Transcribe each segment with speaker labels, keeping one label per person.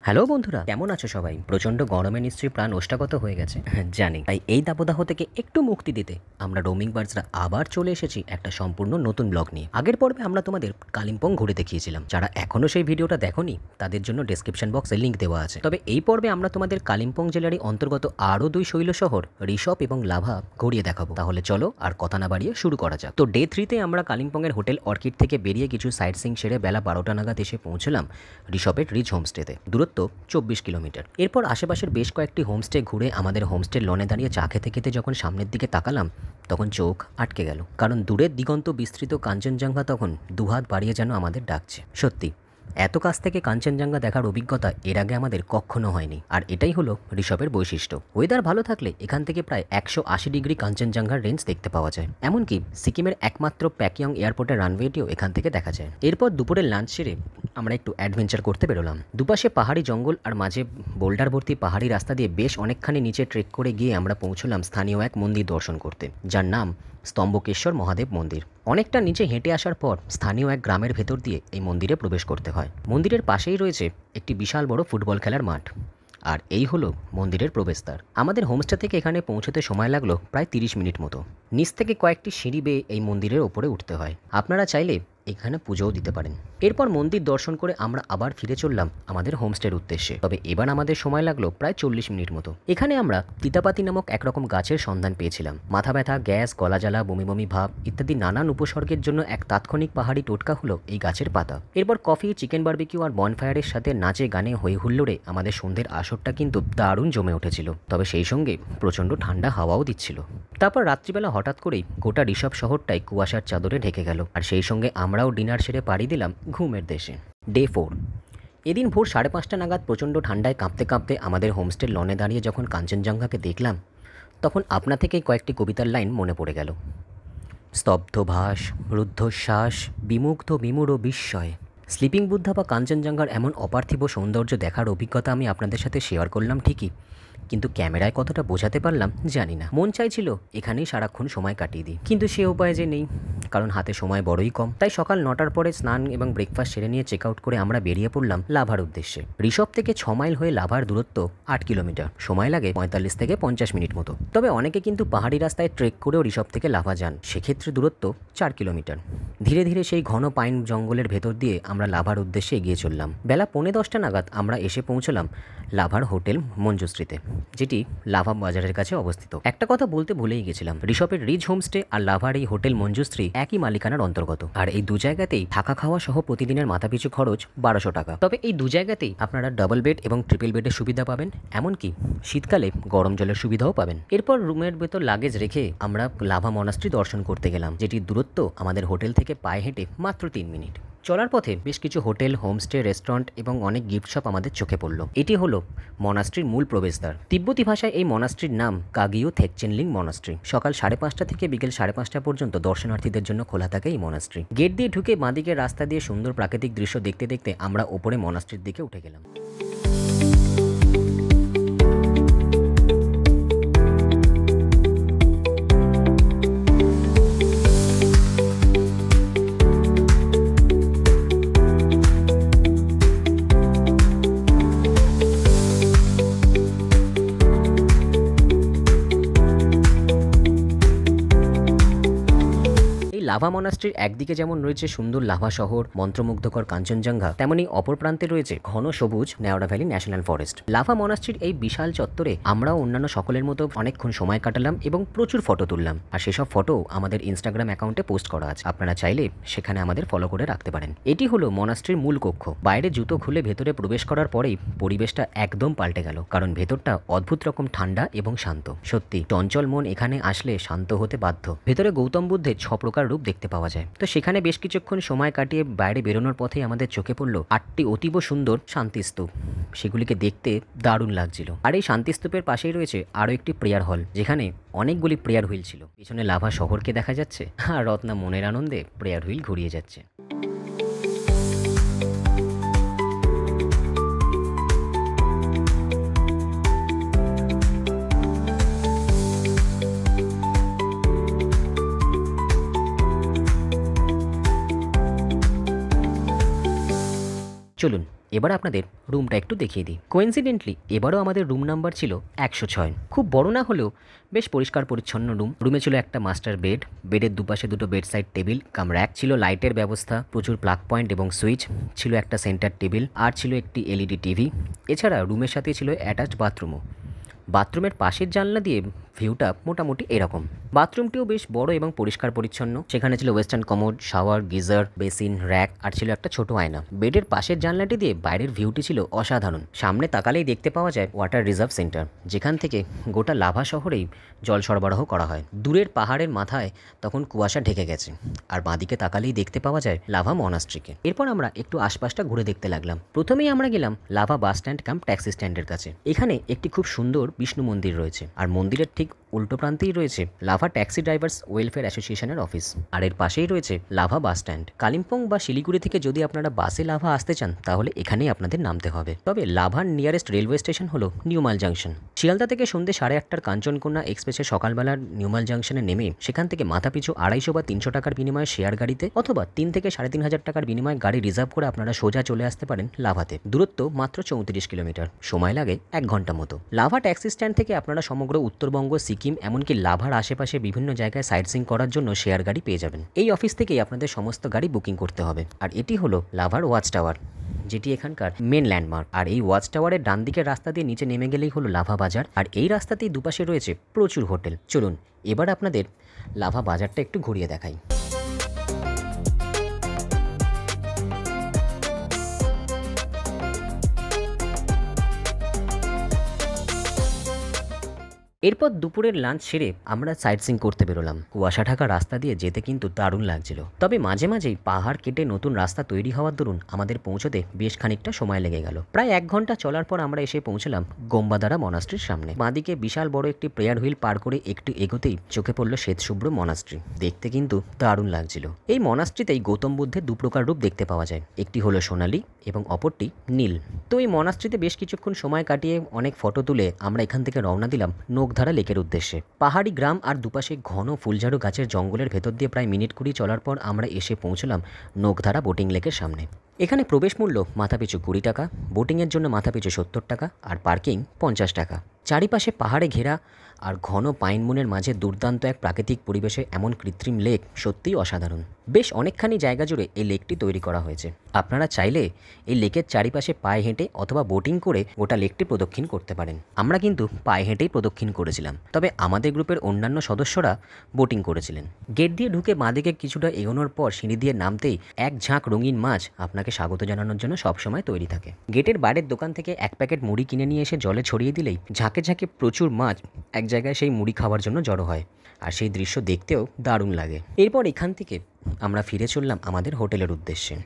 Speaker 1: Hello বন্ধুরা, কেমন আছো সবাই? প্রচন্ড গরমে নিশ্চয়ই প্রাণ ওষ্ঠাগত হয়ে গেছে। জানি, তাই এই দাবদাহ থেকে একটু মুক্তি দিতে আমরা রোমিং বার্ডসরা আবার চলে এসেছি একটা সম্পূর্ণ নতুন ব্লগ নিয়ে। আগের পর্বে আমরা তোমাদের কালিম্পং ঘুরে দেখিয়েছিলাম। যারা এখনো সেই ভিডিওটা দেখোনি তাদের জন্য ডেসক্রিপশন বক্সে লিঙ্ক দেওয়া আছে। তবে এই পর্বে আমরা তোমাদের কালিম্পং জেলারই অন্তর্গত আরও দুই শৈল শহর ঋষভ এবং লাভা ঘুরিয়ে দেখাবো। তাহলে চলো আর কথা না বাড়িয়ে শুরু করা যাক। তো ডে 3-তে আমরা কালিম্পংয়ের হোটেল অর্কিড থেকে বেরিয়ে কিছু সাইট সিং সেরে বেলা 12টা নাগাদ এসে পৌঁছলাম ঋষভের রিচ হোমস্টেতে। দূরত্ব 24 কিলোমিটার। এরপর আশেপাশের বেশ কয়েকটি হোমস্টে ঘুরে আমাদের হোমস্টের লনে দাঁড়িয়ে চা খেতে খেতে যখন সামনের দিকে তাকালাম তখন চোখ আটকে গেল, কারণ দূরের দিগন্ত বিস্তৃত কাঞ্চনজঙ্ঘা তখন দুহাত বাড়িয়ে যেন আমাদের ডাকছে। সত্যি এত কাছ থেকে কাঞ্চনজঙ্ঘা দেখার অভিজ্ঞতা এর আগে আমাদের কখনো হয়নি। আর এটাই হলো ঋষভের বৈশিষ্ট্য। ওয়েদার ভালো থাকলে এখান থেকে প্রায় 180 ডিগ্রি কাঞ্চনজঙ্ঘার রেঞ্জ দেখতে পাওয়া যায়। এমনকি সিকিমের একমাত্র প্যাকিয়ং এয়ারপোর্টের রানওয়েটিও এখান থেকে দেখা যায়। এরপর দুপুরের লাঞ্চ সেরে আমরা একটু অ্যাডভেঞ্চার করতে বেরোলাম। দুপাশে পাহাড়ি জঙ্গল আর মাঝে বোল্ডার ভর্তি পাহাড়ি রাস্তা দিয়ে বেশ অনেকখানি নিচে ট্রেক করে গিয়ে আমরা পৌঁছলাম স্থানীয় এক মন্দির দর্শন করতে, যার নাম স্তম্ভকেশ্বর মহাদেব মন্দির। অনেকটা নিচে হেঁটে আসার পর স্থানীয় এক গ্রামের ভেতর দিয়ে এই মন্দিরে প্রবেশ করতে হয়। মন্দিরের পাশেই রয়েছে একটি বিশাল বড় ফুটবল খেলার মাঠ। আর এই হলো মন্দিরের প্রবেশদ্বার। আমাদের হোমস্টে থেকে এখানে পৌঁছতে সময় লাগলো প্রায় 30 মিনিট মতো। নিচ থেকে কয়েকটি সিঁড়ি বেয়ে এই মন্দিরের ওপরে উঠতে হয়। আপনারা চাইলে এখানে পুজোও দিতে পারেন। এরপর মন্দির দর্শন করে আমরা আবার ফিরে চললাম আমাদের হোমস্টের উদ্দেশ্যে। তবে এবার আমাদের সময় লাগলো প্রায় 40 মিনিট মতো। এখানে আমরা তিতাপাতি নামক একরকম গাছের সন্ধান পেয়েছিলাম। মাথা ব্যথা, গ্যাস, গলা জ্বালা, বমি বমি ভাব ইত্যাদি নানান উপসর্গের জন্য এক তাৎক্ষণিক পাহাড়ি টোটকা হলো এই গাছের পাতা। এরপর কফি, চিকেন বারবিকিউ আর বনফায়ারের সাথে নাচে গানে হই হুল্লোড়ে আমাদের সন্ধ্যের আসরটা কিন্তু দারুণ জমে উঠেছিল। তবে সেই সঙ্গে প্রচণ্ড ঠান্ডা হাওয়াও দিচ্ছিল। তারপর রাত্রিবেলা হঠাৎ করেই গোটা ঋষভ শহরটাই কুয়াশার চাদরে ঢেকে গেল। আর সেই সঙ্গে আমরাও ডিনার সেরে পাড়ি দিলাম ঘুমের দেশে। ডে 4। এদিন ভোর 5:30 নাগাদ প্রচণ্ড ঠান্ডায় কাঁপতে কাঁপতে আমাদের হোমস্টের লনে দাঁড়িয়ে যখন কাঞ্চনজঙ্ঘাকে দেখলাম তখন আপনা থেকেই কয়েকটি কবিতার লাইন মনে পড়ে গেল। স্তব্ধ ভাস, রুদ্ধশ্বাস, বিমুগ্ধ বিমূঢ় বিস্ময়। স্লিপিং বুদ্ধা বা কাঞ্চনজঙ্ঘার এমন অপার্থিব সৌন্দর্য দেখার অভিজ্ঞতা আমি আপনাদের সাথে শেয়ার করলাম ঠিকই, কিন্তু ক্যামেরায় কতটা বোঝাতে পারলাম জানি না। মন চাইছিল এখানেই সারাক্ষণ সময় কাটিয়ে দিই, কিন্তু সে উপায় যে নেই, কারণ হাতে সময় বড়ই কম। তাই সকাল 9টার পরে স্নান এবং ব্রেকফাস্ট সেরে নিয়ে চেক আউট করে আমরা বেরিয়ে পড়লাম লাভার উদ্দেশ্যে। ঋষভ থেকে 6 মাইল হয়ে লাভার দূরত্ব 8 কিলোমিটার। সময় লাগে 45 থেকে 50 মিনিট মতো। তবে অনেকে কিন্তু পাহাড়ি রাস্তায় ট্রেক করেও ঋষভ থেকে লাভা যান, সেক্ষেত্রে দূরত্ব 4 কিলোমিটার। ধীরে ধীরে সেই ঘন পাইন জঙ্গলের ভেতর দিয়ে আমরা লাভার উদ্দেশ্যে এগিয়ে চললাম। বেলা 9:45 নাগাদ আমরা এসে পৌঁছলাম লাভার হোটেল মঞ্জুশ্রীতে, যেটি লাভা বাজারের কাছে অবস্থিত। একটা কথা বলতে ভুলেই গেছিলাম, ঋষভের রিচ হোমস্টে আর লাভার এই হোটেল মঞ্জুশ্রী একই মালিকানার অন্তর্গত। আর এই দু জায়গাতেই থাকা খাওয়া সহ প্রতিদিনের মাথাপিছু খরচ 1200 টাকা। তবে এই দু জায়গাতেই আপনারা ডাবল বেড এবং ট্রিপল বেডের সুবিধা পাবেন, এমনকি শীতকালে গরম জলের সুবিধাও পাবেন। এরপর রুমের ভেতর লাগেজ রেখে আমরা লাভা মনাস্ট্রি দর্শন করতে গেলাম, যেটির দূরত্ব আমাদের হোটেল থেকে পায়ে হেঁটে মাত্র 3 মিনিট। চলার পথে বেশ কিছু হোটেল, হোমস্টে, রেস্টুরেন্ট এবং অনেক গিফট শপ আমাদের চোখে পড়ল। এটি হলো মনাস্ট্রির মূল প্রবেশদ্বার। তিব্বতী ভাষায় এই মনাস্ট্রির নাম কাগিও থেকচেনলিং মনাস্ট্রি। সকাল 5:30 থেকে বিকেল 5:30 পর্যন্ত দর্শনার্থীদের জন্য খোলা থাকে এই মনাস্ট্রি। গেট দিয়ে ঢুকে বাঁদিকের রাস্তা দিয়ে সুন্দর প্রাকৃতিক দৃশ্য দেখতে দেখতে আমরা ওপরে মনাস্ট্রির দিকে উঠে গেলাম। লাভা মনাস্ট্রির একদিকে যেমন রয়েছে সুন্দর লাভা শহর, মন্ত্রমুগ্ধকর কাঞ্চনজঙ্ঘা, তেমনি অপর প্রান্তে রয়েছে ঘন সবুজ Neora valley national forest. Lava মনাস্ট্রির এই বিশাল চত্বরে আমরাও অন্যান্য সকলের মতো অনেকক্ষণ সময় কাটালাম এবং প্রচুর ফটো তুললাম। আর সেসব ফটো আমাদের ইনস্টাগ্রাম অ্যাকাউন্টে পোস্ট করা আছে, আপনারা চাইলে সেখানে আমাদের ফলো করে রাখতে পারেন। এটি হলো মনাস্ট্রির মূল কক্ষ। বাইরে জুতো খুলে ভেতরে প্রবেশ করার পরেই পরিবেশটা একদম পাল্টে গেল, কারণ ভেতরটা অদ্ভুত রকম ঠান্ডা এবং শান্ত। সত্যি চঞ্চল মন এখানে আসলে শান্ত হতে বাধ্য। ভেতরে গৌতম বুদ্ধের 6 প্রকার রূপ দেখতে পাওয়া যায়। তো সেখানে বেশ কিছুক্ষণ সময় কাটিয়ে বাইরে বেরোনোর পথে আমাদের চোখে পড়লো 8টি অতীব সুন্দর শান্তিস্তূপ। সেগুলিকে দেখতে দারুণ লাগছিল। আর এই শান্তিস্তূপের পাশেই রয়েছে আরও একটি প্রেয়ার হল, যেখানে অনেকগুলি প্রেয়ার হুইল ছিল। পিছনে লাভা শহরকে দেখা যাচ্ছে আর রত্না মনের আনন্দে প্রেয়ার হুইল ঘুরিয়ে যাচ্ছে। চলুন এবার আপনাদের রুমটা একটু দেখিয়ে দিই। কোইন্সিডেন্টলি এবারও আমাদের রুম নাম্বার ছিল 106। খুব বড় না হলেও বেশ পরিষ্কার পরিচ্ছন্ন রুম। রুমে ছিল একটা মাস্টার বেড, বেডের দুপাশে দুটো বেড সাইড টেবিল কাম র্যাক, ছিল লাইটের ব্যবস্থা, প্রচুর প্লাগ পয়েন্ট এবং সুইচ, ছিল একটা সেন্টার টেবিল, আর ছিল একটি এলইডি টিভি। এছাড়া রুমের সাথে ছিল অ্যাটাচড বাথরুমও। বাথরুমের পাশের জানলা দিয়ে ভিউটা মোটামুটি এরকম। বাথরুমটিও বেশ বড় এবং পরিষ্কার পরিচ্ছন্ন। সেখানে ছিল western commode, shower, geyser, basin, rack, আর ছিল একটা ছোট আয়না। বেডের পাশের জানলাটি দিয়ে বাইরের ভিউটি ছিল অসাধারণ। সামনে তাকালেই দেখতে পাওয়া যায় ওয়াটার রিজার্ভ সেন্টার, যেখান থেকে গোটা লাভা শহরেই জল সরবরাহ করা হয়। দূরের পাহাড়ের মাথায় তখন কুয়াশা ঢেকে গেছে, আর বাঁদিকে তাকালেই দেখতে পাওয়া যায় লাভা মনাস্ট্রিকে। এরপর আমরা একটু আশপাশটা ঘুরে দেখতে লাগলাম। প্রথমেই আমরা গেলাম লাভা বাস স্ট্যান্ড কাম ট্যাক্সি স্ট্যান্ডের কাছে। এখানে একটি খুব সুন্দর বিষ্ণু মন্দির রয়েছে, আর মন্দিরের ঠিক উল্টো প্রান্তেই রয়েছে লাভা ট্যাক্সি ড্রাইভার্স ওয়েলফেয়ার অ্যাসোসিয়েশনের অফিস, আর এর পাশেই রয়েছে লাভা বাস স্ট্যান্ড। কালিম্পং বা শিলিগুড়ি থেকে যদি আপনারা বাসে লাভা আসতে চান তাহলে এখানেই আপনাদের নামতে হবে। তবে লাভার নিয়ারেস্ট রেলওয়ে স্টেশন হলো নিউমাল জাংশন। শিয়ালদা থেকে সন্ধ্যে 8:30 কাঞ্চনকন্যা এক্সপ্রেসে সকালবেলার নিউমাল জাংশনে নেমে সেখান থেকে মাথাপিছু 250 বা 300 টাকার বিনিময়ে শেয়ার গাড়িতে অথবা 3 থেকে 3,500 টাকার বিনিময়ে গাড়ি রিজার্ভ করে আপনারা সোজা চলে আসতে পারেন লাভাতে। দূরত্ব মাত্র 34 কিলোমিটার, সময় লাগে 1 ঘন্টা মতো। লাভা ট্যাক্সি স্ট্যান্ড থেকে আপনারা সমগ্র উত্তরবঙ্গ, সিকিম, এমনকি লাভার আশেপাশে বিভিন্ন জায়গায় সাইট সিইং করার জন্য শেয়ার গাড়ি পেয়ে যাবেন। এই অফিস থেকেই আপনাদের সমস্ত গাড়ি বুকিং করতে হবে। আর এটি হলো লাভার ওয়াচ টাওয়ার, যেটি এখানকার মেন ল্যান্ডমার্ক। আর এই ওয়াচ টাওয়ারের ডান দিকের রাস্তা দিয়ে নিচে নেমে গেলেই হলো লাভা বাজার, আর এই রাস্তাতেই দুপাশে রয়েছে প্রচুর হোটেল। চলুন এবার আপনাদের লাভা বাজারটা একটু ঘুরিয়ে দেখাই। এরপর দুপুরের লাঞ্চ সেরে আমরা সাইট সিইং করতে বেরোলাম। কুয়াশা ঢাকা রাস্তা দিয়ে যেতে কিন্তু দারুণ লাগছিল, তবে মাঝে মাঝেই পাহাড় কেটে নতুন রাস্তা তৈরি হওয়ার দরুন আমাদের পৌঁছতে বেশ খানিকটা সময় লেগে গেল। প্রায় 1 ঘন্টা চলার পর আমরা এসে পৌঁছলাম গোম্বাদারা মনাস্ট্রির সামনে। বাঁদিকে বিশাল বড় একটি প্রেয়ার হুইল পার করে একটু এগোতেই চোখে পড়ল শ্বেতশুভ্র মনাস্ট্রি। দেখতে কিন্তু দারুণ লাগছিল। এই মনাস্ট্রিতেই গৌতম বুদ্ধের 2 প্রকার রূপ দেখতে পাওয়া যায়, একটি হলো সোনালী এবং অপরটি নীল। তো এই মনাস্ট্রিতে বেশ কিছুক্ষণ সময় কাটিয়ে অনেক ফটো তুলে আমরা এখান থেকে রওনা দিলাম নোকধারা লেকের উদ্দেশ্যে। পাহাড়ি গ্রাম আর দুপাশে ঘন ফুলঝাড়ু গাছের জঙ্গলের ভেতর দিয়ে প্রায় মিনিট 20 চলার পর আমরা এসে পৌঁছলাম নোকধারা বোটিং লেকের সামনে। এখানে প্রবেশ মূল্য মাথাপিছু 20 টাকা, বোটিংয়ের জন্য মাথাপিছু 70 টাকা, আর পার্কিং 50 টাকা। চারিপাশে পাহাড়ে ঘেরা আর ঘন পাইনবনের মাঝে দুর্দান্ত এক প্রাকৃতিক পরিবেশে এমন কৃত্রিম লেক সত্যিই অসাধারণ। বেশ অনেকখানি জায়গা জুড়ে এই লেকটি তৈরি করা হয়েছে। আপনারা চাইলে এই লেকের চারিপাশে পায়ে হেঁটে অথবা বোটিং করে গোটা লেকটি প্রদক্ষিণ করতে পারেন। আমরা কিন্তু পায়ে হেঁটেই প্রদক্ষিণ করেছিলাম, তবে আমাদের গ্রুপের অন্যান্য সদস্যরা বোটিং করেছিলেন। গেট দিয়ে ঢুকে বাঁদিকে কিছুটা এগোনোর পর সিঁড়ি দিয়ে নামতেই এক ঝাঁক রঙিন মাছ আপনাকে স্বাগত জানানোর জন্য সবসময় তৈরি থাকে। গেটের বাইরের দোকান থেকে 1 প্যাকেট মুড়ি কিনে নিয়ে এসে জলে ছড়িয়ে দিলেই ঝাঁকে ঝাঁকে প্রচুর মাছ এক জায়গায় সেই মুড়ি খাওয়ার জন্য জড়ো হয়, আর সেই দৃশ্য দেখতেও দারুণ লাগে। এরপর এখান থেকে আমরা ফিরে চললাম আমাদের হোটেলের উদ্দেশ্যে।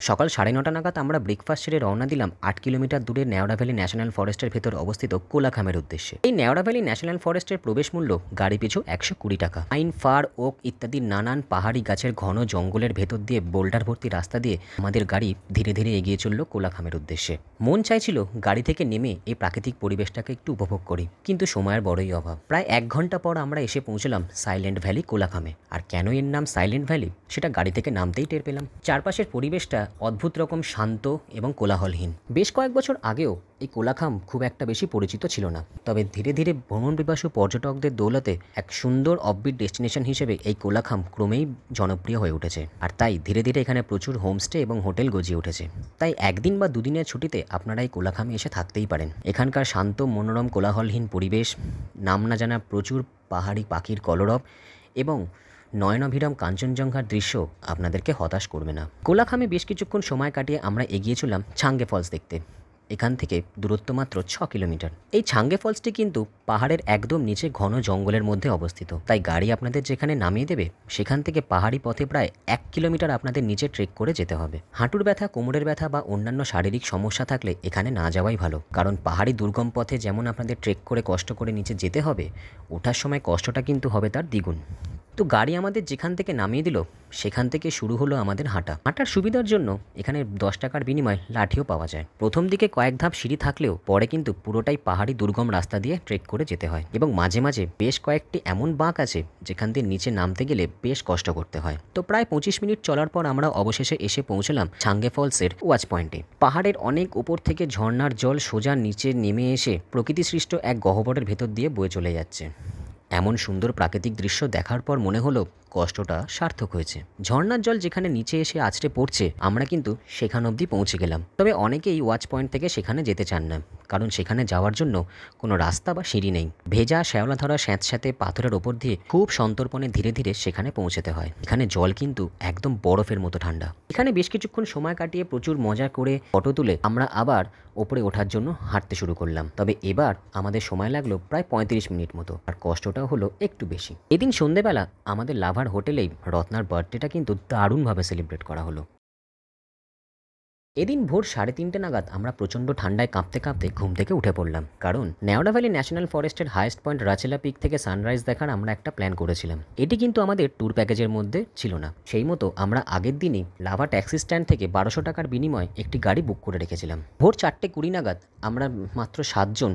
Speaker 1: সকাল 9:30 নাগাদ আমরা ব্রেকফাস্ট সেরে রওনা দিলাম 8 কিলোমিটার দূরে নেওড়া ভ্যালি ন্যাশনাল ফরেস্টের ভেতর অবস্থিত কোলাখামের উদ্দেশ্যে। এই নেওড়া ভ্যালি ন্যাশনাল ফরেস্টের প্রবেশ মূল্য গাড়ি পিছু 120 টাকা। পাইন, ফার, ওক ইত্যাদি নানান পাহাড়ি গাছের ঘন জঙ্গলের ভেতর দিয়ে বোল্ডার ভর্তি রাস্তা দিয়ে আমাদের গাড়ি ধীরে ধীরে এগিয়ে চলল কোলাখামের উদ্দেশ্যে। মন চাইছিল গাড়ি থেকে নেমে এই প্রাকৃতিক পরিবেশটাকে একটু উপভোগ করি, কিন্তু সময়ের বড়ই অভাব। প্রায় 1 ঘন্টা পর আমরা এসে পৌঁছলাম সাইলেন্ট ভ্যালি কোলাখামে। আর কেন এর নাম সাইলেন্ট ভ্যালি সেটা গাড়ি থেকে নামতেই টের পেলাম। চারপাশের পরিবেশটা অদ্ভুত রকম শান্ত এবং কোলাহলহীন। বেশ কয়েক বছর আগেও এই কোলাখাম খুব একটা বেশি পরিচিত ছিল না, তবে ধীরে ধীরে ভ্রমণ পিপাসু পর্যটকদের দৌলতে এক সুন্দর অফবিট ডেস্টিনেশন হিসেবে এই কোলাখাম ক্রমেই জনপ্রিয় হয়ে উঠেছে। আর তাই ধীরে ধীরে এখানে প্রচুর হোমস্টে এবং হোটেল গজিয়ে উঠেছে। তাই 1 দিন বা 2 দিনের ছুটিতে আপনারা এই কোলাখামে এসে থাকতেই পারেন। এখানকার শান্ত মনোরম কোলাহলহীন পরিবেশ, নাম না জানা প্রচুর পাহাড়ি পাখির কলরব এবং নয়নাভিরাম কাঞ্চনজঙ্ঘার দৃশ্য আপনাদেরকে হতাশ করবে না। কোলাখামে বেশ কিছুক্ষণ সময় কাটিয়ে আমরা এগিয়েছিলাম ছাঙ্গে ফলস দেখতে। এখান থেকে দূরত্ব মাত্র 6 কিলোমিটার। এই ছাঙ্গে ফলসটি কিন্তু পাহাড়ের একদম নিচে ঘন জঙ্গলের মধ্যে অবস্থিত, তাই গাড়ি আপনাদের যেখানে নামিয়ে দেবে সেখান থেকে পাহাড়ি পথে প্রায় 1 কিলোমিটার আপনাদের নিচে ট্রেক করে যেতে হবে। হাঁটুর ব্যথা, কোমরের ব্যথা বা অন্যান্য শারীরিক সমস্যা থাকলে এখানে না যাওয়াই ভালো, কারণ পাহাড়ি দুর্গম পথে যেমন আপনাদের ট্রেক করে কষ্ট করে নিচে যেতে হবে, ওঠার সময় কষ্টটা কিন্তু হবে তার দ্বিগুণ। তো গাড়ি আমাদের যেখান থেকে নামিয়ে দিল সেখান থেকে শুরু হলো আমাদের হাঁটার সুবিধার জন্য এখানে 10 টাকার বিনিময়ে লাঠিও পাওয়া যায়। প্রথম দিকে কয়েক ধাপ সিঁড়ি থাকলেও পরে কিন্তু পুরোটাই পাহাড়ি দুর্গম রাস্তা দিয়ে ট্রেক করে যেতে হয় এবং মাঝে মাঝে বেশ কয়েকটি এমন বাঁক আছে যেখান দিয়ে নিচে নামতে গেলে বেশ কষ্ট করতে হয়। তো প্রায় 25 মিনিট চলার পর আমরা অবশেষে এসে পৌঁছলাম ছাঙ্গে ফলসের ওয়াচ পয়েন্টে। পাহাড়ের অনেক উপর থেকে ঝর্ণার জল সোজা নিচে নেমে এসে প্রকৃতি সৃষ্ট এক গহ্বরের ভেতর দিয়ে বয়ে চলে যাচ্ছে। এমন সুন্দর প্রাকৃতিক দৃশ্য দেখার পর মনে হলো কষ্টটা সার্থক হয়েছে। ঝর্ণার জল যেখানে নিচে এসে আছড়ে পড়ছে আমরা কিন্তু সেখান অবধি পৌঁছে গেলাম। তবে অনেকেই ওয়াচ পয়েন্ট থেকে সেখানে যেতে চান না, কারণ সেখানে যাওয়ার জন্য কোনো রাস্তা বা সিঁড়ি নেই। ভেজা শ্যাওলা ধরা স্যাঁতস্যাঁতে পাথরের ওপর দিয়ে খুব সন্তর্পণে ধীরে ধীরে সেখানে পৌঁছতে হয়। এখানে জল কিন্তু একদম বরফের মতো ঠান্ডা। এখানে বেশ কিছুক্ষণ সময় কাটিয়ে প্রচুর মজা করে ফটো তুলে আমরা আবার ওপরে ওঠার জন্য হাঁটতে শুরু করলাম। তবে এবার আমাদের সময় লাগলো প্রায় 35 মিনিট মতো, আর কষ্টটাও হলো একটু বেশি। এদিন সন্ধেবেলা আমাদের লাভার হোটেলেই রত্নার বার্থডেটা কিন্তু দারুণভাবে সেলিব্রেট করা হলো। এদিন ভোর 3:30 নাগাদ আমরা প্রচণ্ড ঠান্ডায় কাঁপতে কাঁপতে ঘুম থেকে উঠে পড়লাম, কারণ নেওয়াডা ভ্যালি ন্যাশনাল ফরেস্টের হাইয়েস্ট পয়েন্ট রাচেলা পিক থেকে সানরাইজ দেখার আমরা একটা প্ল্যান করেছিলাম। এটি কিন্তু আমাদের ট্যুর প্যাকেজের মধ্যে ছিল না। সেই মতো আমরা আগের দিনই লাভা ট্যাক্সি স্ট্যান্ড থেকে 1200 টাকার বিনিময়ে একটি গাড়ি বুক করে রেখেছিলাম। ভোর 4:20 নাগাদ আমরা মাত্র 7 জন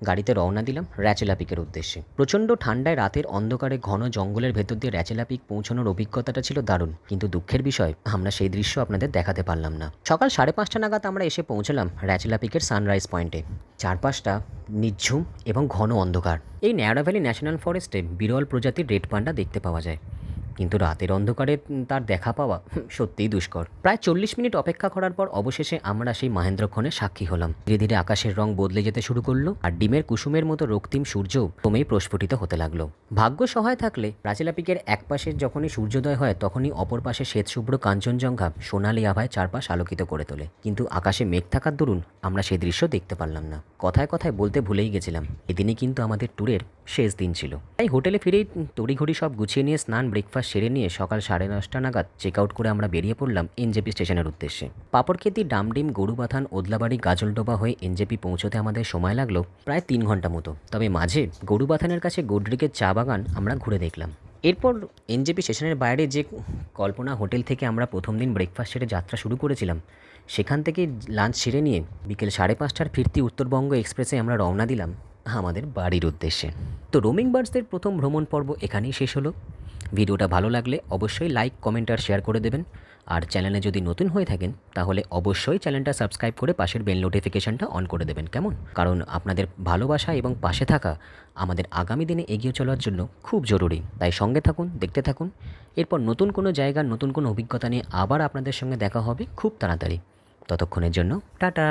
Speaker 1: গাড়িতে রওনা দিলাম র্যাচেলা পিকের উদ্দেশ্যে। প্রচণ্ড ঠান্ডায় রাতের অন্ধকারে ঘন জঙ্গলের ভেতর দিয়ে র্যাচেলা পিক পৌঁছানোর অভিজ্ঞতাটা ছিল দারুণ, কিন্তু দুঃখের বিষয় আমরা সেই দৃশ্য আপনাদের দেখাতে পারলাম না। সকাল 5:30 নাগাদ আমরা এসে পৌঁছলাম র্যাচেলা পিকের সানরাইজ পয়েন্টে। চারপাশটা নিঝুম এবং ঘন অন্ধকার। এই নেওয়াডা ভ্যালি ন্যাশনাল ফরেস্টে বিরল প্রজাতির রেড পান্ডা দেখতে পাওয়া যায়, কিন্তু রাতের অন্ধকারে তার দেখা পাওয়া সত্যিই দুষ্কর। প্রায় 40 মিনিট অপেক্ষা করার পর অবশেষে আমরা সেই মহেন্দ্রক্ষণের সাক্ষী হলাম। ধীরে ধীরে আকাশের রং বদলে যেতে শুরু করলো, আর ডিমের কুসুমের মতো রক্তিম সূর্যও ক্রমেই প্রস্ফুটিত হতে লাগলো। ভাগ্য সহায় থাকলে রাচেলা পিকের এক পাশে যখনই সূর্যোদয় হয় তখনই অপর পাশে শ্বেতশুভ্র কাঞ্চনজঙ্ঘা সোনালি আভায় চারপাশ আলোকিত করে তোলে। কিন্তু আকাশে মেঘ থাকার দরুন আমরা সেই দৃশ্য দেখতে পারলাম না। কথায় কথায় বলতে ভুলেই গেছিলাম, এদিনই কিন্তু আমাদের ট্যুরের শেষ দিন ছিল। তাই হোটেলে ফিরেই তড়িঘড়ি সব গুছিয়ে নিয়ে স্নান ব্রেকফাস্ট সেরে নিয়ে সকাল 9:30 নাগাদ চেক আউট করে আমরা বেরিয়ে পড়লাম এনজেপি স্টেশনের উদ্দেশ্যে। পাপড়খেতি, ডামডিম, গরুবাথান, ওদলাবাড়ি, গাজলডোবা হয়ে এনজেপি পৌঁছতে আমাদের সময় লাগলো প্রায় 3 ঘন্টা মতো। তবে মাঝে গরুবাথানের কাছে গোডরিকের চা বাগান আমরা ঘুরে দেখলাম। এরপর এনজেপি স্টেশনের বাইরে যে কল্পনা হোটেল থেকে আমরা প্রথম দিন ব্রেকফাস্ট সেরে যাত্রা শুরু করেছিলাম, সেখান থেকে লাঞ্চ সেরে নিয়ে বিকেল 5:30টার ফিরতি উত্তরবঙ্গ এক্সপ্রেসে আমরা রওনা দিলাম আমাদের বাড়ির উদ্দেশ্যে। তো রোমিং বার্ডসদের প্রথম ভ্রমণ পর্ব এখানেই শেষ হলো। ভিডিওটা ভালো লাগলে অবশ্যই লাইক, কমেন্ট আর শেয়ার করে দেবেন। আর চ্যানেলে যদি নতুন হয়ে থাকেন তাহলে অবশ্যই চ্যানেলটা সাবস্ক্রাইব করে পাশের বেল নোটিফিকেশনটা অন করে দেবেন, কেমন? কারণ আপনাদের ভালোবাসা এবং পাশে থাকা আমাদের আগামী দিনে এগিয়ে চলার জন্য খুব জরুরি। তাই সঙ্গে থাকুন, দেখতে থাকুন। এরপর নতুন কোনো জায়গার নতুন কোনো অভিজ্ঞতা নিয়ে আবার আপনাদের সঙ্গে দেখা হবে খুব তাড়াতাড়ি। ততক্ষণের জন্য টাটা।